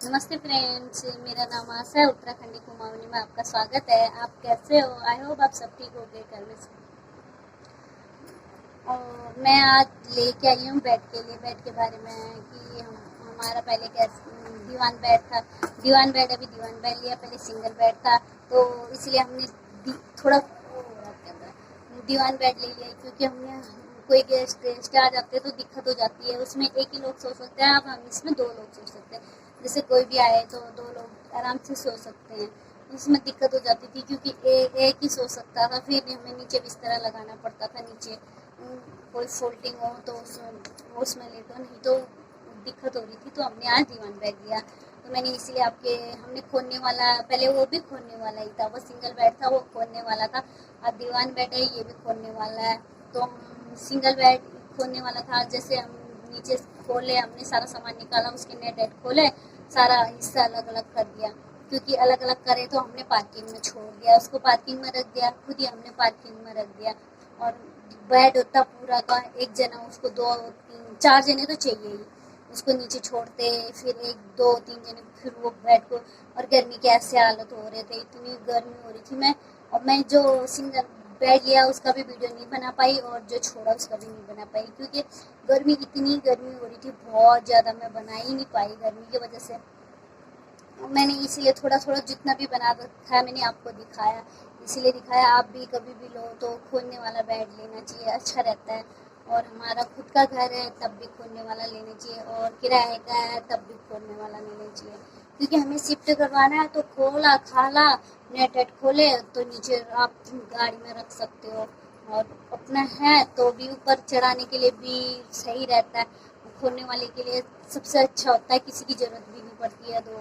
नमस्ते फ्रेंड्स, मेरा नाम आशा है। उत्तराखंडी कुमाऊनी में आपका स्वागत है। आप कैसे हो? आई होप आप सब ठीक हो गए घर में से। और मैं आज लेके आई हूँ बेड के लिए, बेड के बारे में कि हमारा पहले कैसे दीवान बेड था। दीवान बेड अभी दीवान बेड लिया, पहले सिंगल बेड था, तो इसलिए हमने थोड़ा दीवान बेड ले लिया क्योंकि हमने कोई गेस्ट आ जाते हैं तो दिक्कत हो जाती है। उसमें एक ही लोग सो सकते हैं, अब हम इसमें 2 लोग सो सकते हैं। जैसे कोई भी आए तो 2 लोग आराम से सो सकते हैं। उसमें दिक्कत हो जाती थी क्योंकि एक ही सो सकता था, फिर हमें नीचे बिस्तरा लगाना पड़ता था। नीचे कोई फोल्डिंग हो तो उसमें लेटो, नहीं तो दिक्कत हो रही थी। तो हमने आज दीवान बेड लिया। तो मैंने इसलिए हमने खोलने वाला, पहले वो भी खोलने वाला ही था, वो सिंगल बेड था, वो खोलने वाला था। अब दीवान बेड है, ये भी खोलने वाला है। तो हम सिंगल बेड खोलने वाला था, जैसे हम नीचे खोले, हमने सारा सामान निकाला, उसके नेट खोले, सारा हिस्सा अलग अलग कर दिया क्योंकि अलग अलग करे तो हमने पार्किंग में छोड़ दिया, उसको पार्किंग में रख दिया, खुद ही हमने पार्किंग में रख दिया। और बेड होता पूरा का एक जना, उसको 2 3 4 जने तो चाहिए ही, उसको नीचे छोड़ते, फिर 1 2 3 जने, फिर वो बेड को। और गर्मी के ऐसे हालत हो रहे थे, इतनी गर्मी हो रही थी। मैं जो सिंगल बेड लिया उसका भी वीडियो नहीं बना पाई, और जो छोड़ा उसका भी नहीं बना पाई क्योंकि इतनी गर्मी हो रही थी बहुत ज़्यादा, मैं बना ही नहीं पाई गर्मी की वजह से। मैंने इसीलिए थोड़ा थोड़ा जितना भी बना रखा है मैंने आपको दिखाया, इसीलिए दिखाया। आप भी कभी भी लो तो खोलने वाला बेड लेना चाहिए, अच्छा रहता है। और हमारा खुद का घर है तब भी खोलने वाला लेना चाहिए, और किराए का है तब भी खोलने वाला लेना चाहिए क्योंकि हमें शिफ्ट करवाना है। तो खोला खाला नेट खोले तो नीचे आप गाड़ी में रख सकते हो, और अपना है तो भी ऊपर चढ़ाने के लिए भी सही रहता है। खोलने वाले के लिए सबसे अच्छा होता है, किसी की ज़रूरत भी नहीं पड़ती है, तो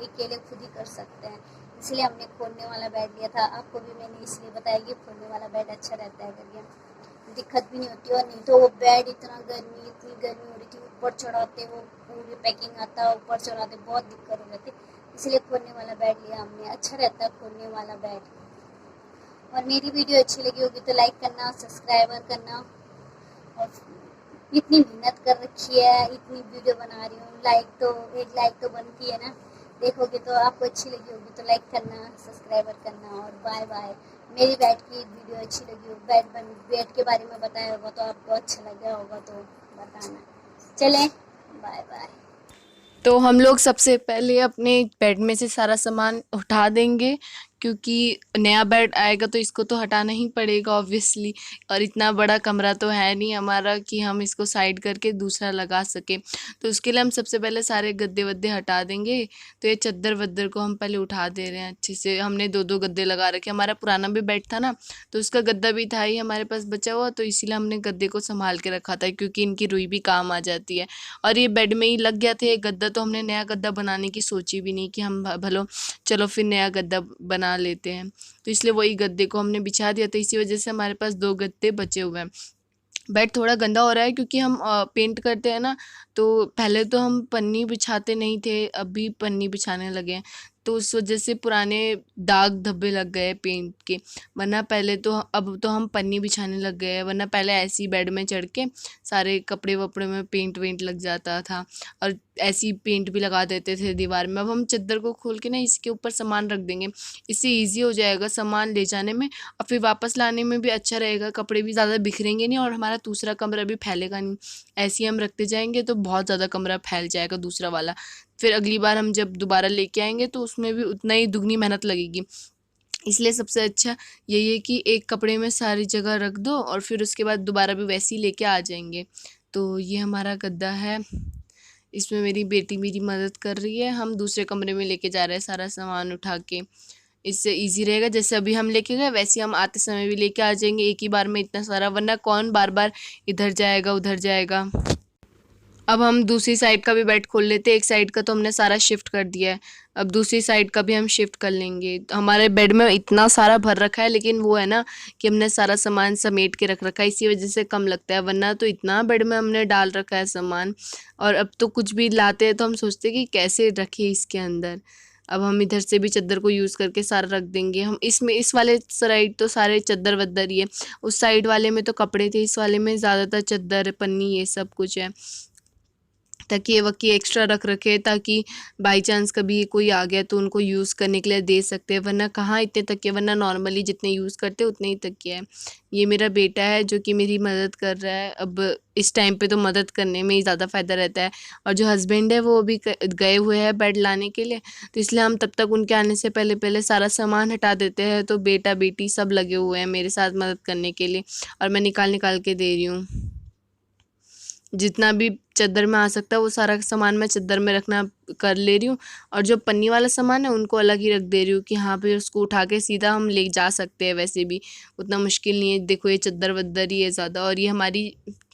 अकेले खुद ही कर सकते हैं। इसलिए हमने खोलने वाला बेड लिया था। आपको भी मैंने इसलिए बताया कि खोलने वाला बेड अच्छा रहता है करके, दिक्कत भी नहीं होती। और नहीं तो वो बेड इतनी गर्मी हो रही थी, ऊपर चढ़ाते वो पूरी पैकिंग आता, ऊपर चढ़ाते बहुत दिक्कत हो जाती। इसलिए खोलने वाला बेड लिया हमने, अच्छा रहता है खोलने वाला बेड। और मेरी वीडियो अच्छी लगी होगी तो लाइक करना, सब्सक्राइबर करना। और इतनी मेहनत कर रखी है, इतनी वीडियो बना रही हूँ, एक लाइक तो बनती है ना। देखोगे तो आपको अच्छी लगी होगी तो लाइक करना, सब्सक्राइबर करना। और बाय बाय। मेरी बैट की वीडियो अच्छी लगी हो, बैट के बारे में बताया होगा तो आपको अच्छा लगा होगा तो बताना। चलें, बाय बाय। तो हम लोग सबसे पहले अपने बेड में से सारा सामान उठा देंगे क्योंकि नया बेड आएगा तो इसको तो हटाना ही पड़ेगा ऑब्वियसली। और इतना बड़ा कमरा तो है नहीं हमारा कि हम इसको साइड करके दूसरा लगा सकें। तो उसके लिए हम सबसे पहले सारे गद्दे वद्दे हटा देंगे। तो ये चद्दर वद्दर को हम पहले उठा दे रहे हैं अच्छे से। हमने 2 2 गद्दे लगा रखे, हमारा पुराना भी बेड था ना, तो उसका गद्दा भी था ही हमारे पास बचा हुआ, तो इसीलिए हमने गद्दे को संभाल के रखा था क्योंकि इनकी रुई भी काम आ जाती है। और ये बेड में ही लग गया था एक गद्दा, तो हमने नया गद्दा बनाने की सोची भी नहीं कि हम भलो चलो फिर नया गद्दा बना लेते हैं। तो इसलिए वही गद्दे को हमने बिछा दिया था, इसी वजह से हमारे पास 2 गद्दे बचे हुए हैं। बेड थोड़ा गंदा हो रहा है क्योंकि हम पेंट करते हैं ना, तो पहले तो हम पन्नी बिछाते नहीं थे, अभी पन्नी बिछाने लगे हैं। तो उस वजह से पुराने दाग धब्बे लग गए पेंट के। वरना पहले तो अब तो हम पन्नी बिछाने लग गए हैं, वरना पहले ऐसे ही बेड में चढ़ के सारे कपड़े वपड़े में पेंट वेंट लग जाता था, और ऐसी पेंट भी लगा देते थे दीवार में। अब हम चद्दर को खोल के ना इसके ऊपर सामान रख देंगे, इससे ईजी हो जाएगा सामान ले जाने में, और फिर वापस लाने में भी अच्छा रहेगा। कपड़े भी ज़्यादा बिखरेंगे नहीं और हमारा दूसरा कमरा भी फैलेगा नहीं। ऐसे ही हम रखते जाएंगे तो बहुत ज़्यादा कमरा फैल जाएगा दूसरा वाला। फिर अगली बार हम जब दोबारा लेके आएंगे तो उसमें भी उतना ही दुगनी मेहनत लगेगी। इसलिए सबसे अच्छा यही है कि एक कपड़े में सारी जगह रख दो और फिर उसके बाद दोबारा भी वैसे ही लेके आ जाएंगे। तो ये हमारा गद्दा है, इसमें मेरी बेटी मेरी मदद कर रही है। हम दूसरे कमरे में लेके जा रहे हैं सारा सामान उठा के, इससे इजी रहेगा। जैसे अभी हम लेके गए वैसे हम आते समय भी लेके आ जाएंगे एक ही बार में इतना सारा, वरना कौन बार बार इधर जाएगा उधर जाएगा। अब हम दूसरी साइड का भी बेड खोल लेते हैं, एक साइड का तो हमने सारा शिफ्ट कर दिया है, अब दूसरी साइड का भी हम शिफ्ट कर लेंगे। तो हमारे बेड में इतना सारा भर रखा है, लेकिन वो है ना कि हमने सारा सामान समेट के रख रखा है, इसी वजह से कम लगता है, वरना तो इतना बेड में हमने डाल रखा है सामान। और अब तो कुछ भी लाते हैं तो हम सोचते हैं कि कैसे रखें इसके अंदर। अब हम इधर से भी चद्दर को यूज़ करके सारा रख देंगे। हम इसमें इस वाले साइड तो सारे चद्दर वद्दर ही है, उस साइड वाले में तो कपड़े थे, इस वाले में ज़्यादातर चद्दर पन्नी ये सब कुछ है। तकिए वकिए एक्स्ट्रा रख रखे ताकि बाई चांस कभी कोई आ गया तो उनको यूज़ करने के लिए दे सकते हैं, वरना कहाँ इतने तकिए, वरना नॉर्मली जितने यूज़ करते हैं उतने ही तकिए हैं। ये मेरा बेटा है जो कि मेरी मदद कर रहा है। अब इस टाइम पे तो मदद करने में ही ज़्यादा फ़ायदा रहता है, और जो हस्बैंड है वो अभी गए हुए हैं बेड लाने के लिए, तो इसलिए हम तब तक उनके आने से पहले पहले सारा सामान हटा देते हैं। तो बेटा बेटी सब लगे हुए हैं मेरे साथ मदद करने के लिए, और मैं निकाल निकाल के दे रही हूँ। जितना भी चद्दर में आ सकता है वो सारा सामान मैं चद्दर में रखना कर ले रही हूँ, और जो पन्नी वाला सामान है उनको अलग ही रख दे रही हूँ कि हाँ भाई उसको उठा के सीधा हम ले जा सकते हैं, वैसे भी उतना मुश्किल नहीं है। देखो ये चद्दर वद्दर ही है ज़्यादा, और ये हमारी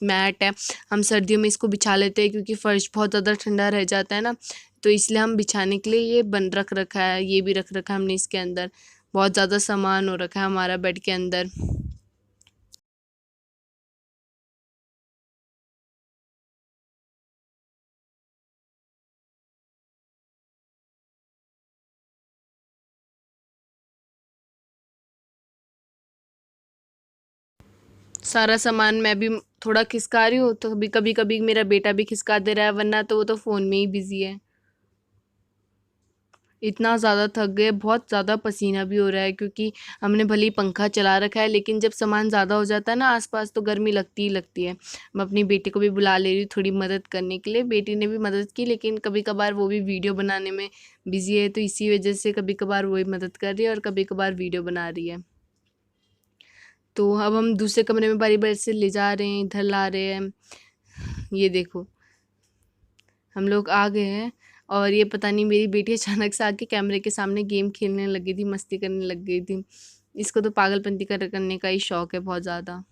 मैट है, हम सर्दियों में इसको बिछा लेते हैं क्योंकि फ़र्श बहुत ज़्यादा ठंडा रह जाता है ना, तो इसलिए हम बिछाने के लिए ये बन रख रखा है, ये भी रख रखा है हमने इसके अंदर। बहुत ज़्यादा सामान हो रखा है हमारा बेड के अंदर। सारा सामान मैं भी थोड़ा खिसका रही हूँ, तो कभी कभी मेरा बेटा भी खिसका दे रहा है, वरना तो वो तो फ़ोन में ही बिज़ी है। इतना ज़्यादा थक गए, बहुत ज़्यादा पसीना भी हो रहा है क्योंकि हमने भले ही पंखा चला रखा है, लेकिन जब सामान ज़्यादा हो जाता है ना आसपास तो गर्मी लगती ही लगती है। मैं अपनी बेटी को भी बुला ले रही हूँ थोड़ी मदद करने के लिए, बेटी ने भी मदद की, लेकिन कभी कभार वो भी वीडियो बनाने में बिज़ी है, तो इसी वजह से कभी कभार वो ही मदद कर रही है और कभी कभार वीडियो बना रही है। तो अब हम दूसरे कमरे में बारी-बारी से ले जा रहे हैं, इधर ला रहे हैं। ये देखो, हम लोग आ गए हैं, और ये पता नहीं मेरी बेटी अचानक से आके कैमरे के सामने गेम खेलने लग गई थी, मस्ती करने लग गई थी। इसको तो पागलपंती करने का ही शौक है बहुत ज़्यादा।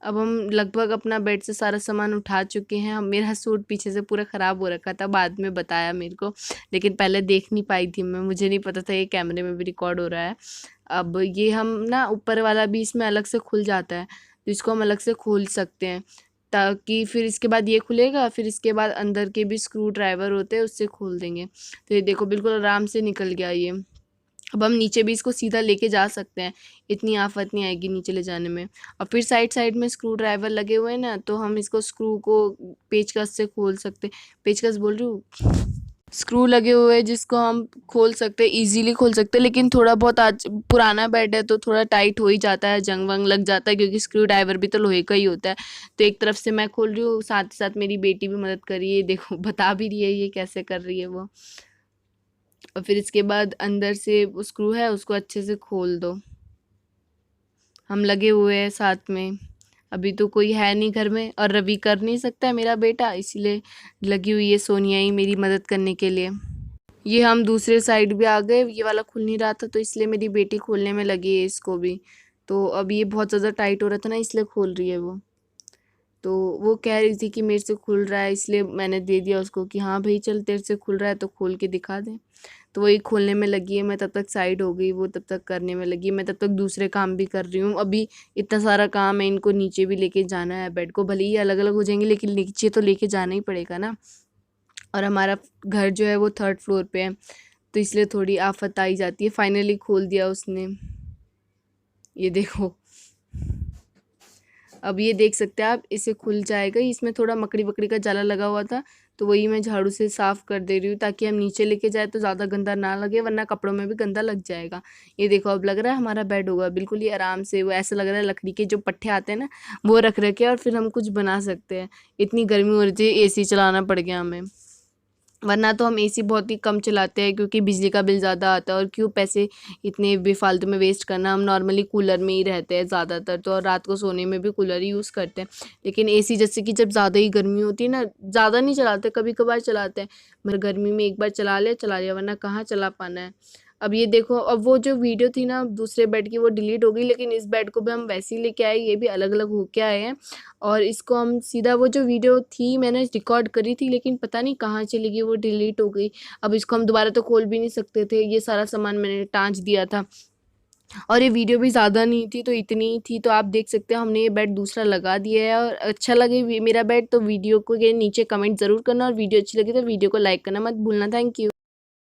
अब हम लगभग अपना बेड से सारा सामान उठा चुके हैं। हम मेरा सूट पीछे से पूरा ख़राब हो रखा था, बाद में बताया मेरे को, लेकिन पहले देख नहीं पाई थी मैं, मुझे नहीं पता था ये कैमरे में भी रिकॉर्ड हो रहा है। अब ये हम ना ऊपर वाला भी इसमें अलग से खुल जाता है, तो इसको हम अलग से खोल सकते हैं, ताकि फिर इसके बाद ये खुलेगा, फिर इसके बाद अंदर के भी स्क्रू ड्राइवर होते हैं उससे खोल देंगे। तो ये देखो बिल्कुल आराम से निकल गया ये। अब हम नीचे भी इसको सीधा लेके जा सकते हैं, इतनी आफत नहीं आएगी नीचे ले जाने में। और फिर साइड साइड में स्क्रू ड्राइवर लगे हुए हैं ना, तो हम इसको स्क्रू को पेचकस से खोल सकते, पेचकस बोल रही हूँ, स्क्रू लगे हुए हैं जिसको हम खोल सकते हैं, इजीली खोल सकते हैं, लेकिन थोड़ा बहुत आज पुराना बेड है तो थोड़ा टाइट हो ही जाता है, जंग वंग लग जाता है, क्योंकि स्क्रू ड्राइवर भी तो लोहे का ही होता है। तो एक तरफ से मैं खोल रही हूँ, साथ ही साथ मेरी बेटी भी मदद कर रही है, देखो बता भी रही है ये कैसे कर रही है वो। और फिर इसके बाद अंदर से वो स्क्रू है उसको अच्छे से खोल दो। हम लगे हुए हैं साथ में, अभी तो कोई है नहीं घर में, और रवि कर नहीं सकता है मेरा बेटा, इसीलिए लगी हुई है सोनिया ही मेरी मदद करने के लिए। ये हम दूसरे साइड भी आ गए, ये वाला खुल नहीं रहा था तो इसलिए मेरी बेटी खोलने में लगी है इसको भी। तो अब ये बहुत ज़्यादा टाइट हो रहा था ना, इसलिए खोल रही है वो। तो वो कह रही थी कि मेरे से खुल रहा है, इसलिए मैंने दे दिया उसको कि हाँ भाई चल तेरे से खुल रहा है तो खोल के दिखा दे। तो वही खोलने में लगी है, मैं तब तक साइड हो गई, वो तब तक करने में लगी, मैं तब तक दूसरे काम भी कर रही हूँ। अभी इतना सारा काम है, इनको नीचे भी लेके जाना है, बेड को भले ही अलग अलग हो जाएंगे लेकिन नीचे तो लेके जाना ही पड़ेगा ना। और हमारा घर जो है वो 3rd फ्लोर पे है, तो इसलिए थोड़ी आफत आई जाती है। फाइनली खोल दिया उसने, ये देखो। अब ये देख सकते हैं आप, इसे खुल जाएगा, इसमें थोड़ा मकड़ी वकड़ी का जाला लगा हुआ था, तो वही मैं झाड़ू से साफ़ कर दे रही हूँ ताकि हम नीचे लेके जाए तो ज़्यादा गंदा ना लगे, वरना कपड़ों में भी गंदा लग जाएगा। ये देखो अब लग रहा है हमारा बेड होगा बिल्कुल ही आराम से, वो ऐसा लग रहा है लकड़ी के जो पट्टे आते हैं ना वो रख रखे और फिर हम कुछ बना सकते हैं। इतनी गर्मी हो रही थी, एसी चलाना पड़ गया हमें, वरना तो हम एसी बहुत ही कम चलाते हैं क्योंकि बिजली का बिल ज़्यादा आता है, और क्यों पैसे इतने बेफालतू में वेस्ट करना। हम नॉर्मली कूलर में ही रहते हैं ज़्यादातर तो, और रात को सोने में भी कूलर ही यूज़ करते हैं। लेकिन एसी जैसे कि जब ज़्यादा ही गर्मी होती है ना, ज़्यादा नहीं चलाते, कभी कभार चलाते हैं, मगर गर्मी में एक बार चला लिया, वरना कहाँ चला पाना है। अब ये देखो, अब वो जो वीडियो थी ना दूसरे बेड की वो डिलीट हो गई, लेकिन इस बेड को भी हम वैसे ही लेके आए, ये भी अलग अलग होके आए हैं। और इसको हम सीधा, वो जो वीडियो थी मैंने रिकॉर्ड करी थी लेकिन पता नहीं कहाँ चली गई, वो डिलीट हो गई। अब इसको हम दोबारा तो खोल भी नहीं सकते थे, ये सारा सामान मैंने टाँच दिया था, और ये वीडियो भी ज़्यादा नहीं थी तो इतनी ही थी। तो आप देख सकते हो हमने ये बेड दूसरा लगा दिया है, और अच्छा लगे मेरा बेड तो वीडियो को के नीचे कमेंट ज़रूर करना, और वीडियो अच्छी लगी तो वीडियो को लाइक करना मत भूलना। Thank you.